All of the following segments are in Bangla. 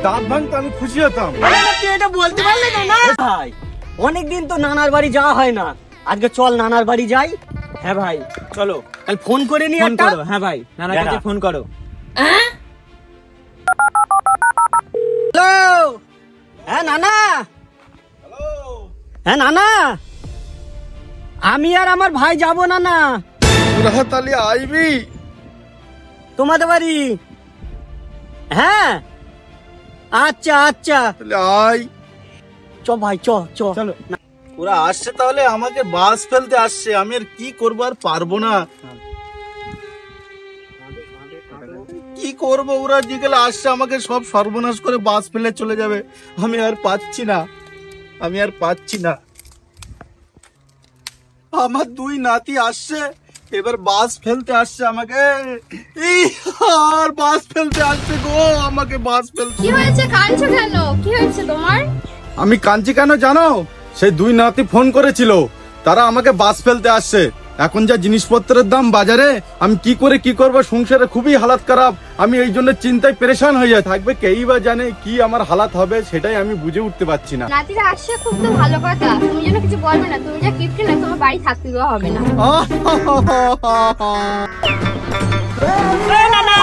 দাঁত ভাঙতো আমি খুশি হতাম। তুই এটা বলতে পারলি না ভাই? অনেকদিন তো নানার বাড়ি যাওয়া হয় না, আজকে চল নানার বাড়ি যাই। হ্যাঁ ভাই চলো, কাল ফোন করে নি ফোন একটা। করো। হ্যাঁ ভাই নানার কাছে ফোন করো। হ্যালো, হ্যাঁ নানা। হ্যাঁ নানা, আমি আর আমার ভাই যাবো নানা তোরা তাহলে আইবি তোমাদের বাড়ি। হ্যাঁ আচ্ছা আচ্ছা, তাহলে আই। চ ভাই চ চ। চলো ওরা আসছে তাহলে আমাকে বাস ফেলতে আসছে, আমি আর কি করবো, আর পারবো না। কি করব, ওরা যেগুলো আসছে আমাকে সব সর্বনাশ করে বাস ফেলে চলে যাবে। আমি আর পাচ্ছি না, আমি আর পাচ্ছি না। আমার দুই নাতি আসছে, এবার বাস ফেলতে আসছে আমাকে। এই আর বাস ফেলতে আসছে গো, আমাকে বাস ফেলতে। কি হয়েছে, কাঁদছো কেন? কি হয়েছে তোমার? আমি কাঞ্চি কেন জানো? সেই দুই নাতি ফোন করেছিল, তারা আমাকে বাস ফেলতে আসছে। এখন যা জিনিসপত্রের দাম বাজারে, আমি কি করে কি করবো, সংসারে খুবই হালাত খারাপ। আমি এই জন্য চিন্তায় পেরেশান হয়ে যায় থাকবে, কেই বা জানে কি আমার হালাত হবে, সেটাই আমি বুঝে উঠতে পারছি না। নাতিরা আসছে খুব তো ভালো কথা, তুমি যেন কিছু বলবে না। তুমি যা কিপ্টে না, তোমার বাড়ি থাকতে দেওয়া হবে না। নানা,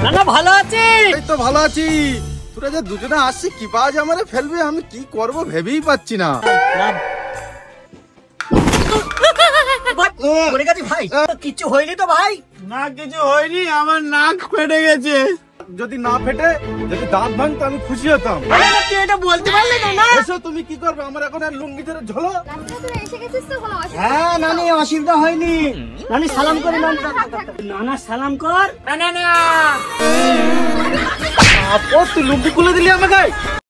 নানা ভালো আছি। এই তো ভালো আছি। তোরা যে দুজনে আসছি, কি বাজ আমারে ফেলবে, আমি কি করব ভেবেই পাচ্ছি না। পড়ে গেছি ভাই, কিচ্ছু হয়নি তো ভাই? না কিছু হয়নি, আমার নাক ফেটে গেছে। যদি না ফেটে, যদি দাঁত ভাঙতো আমি খুশি হতাম। তুই এটা বলতে পারলি না? এসো, তুমি কি করবে, আমার এখন আর লুঙ্গি ধরে ঝোলো। নাতিরা তোরা এসে গেছিস তো, কোনো অসুবিধা হ্যাঁ নানি, অসুবিধা হয়নি। নানি সালাম করে নানা সালাম কর। আপু তুই লুঙ্গি খুলে দিলি আমাকে।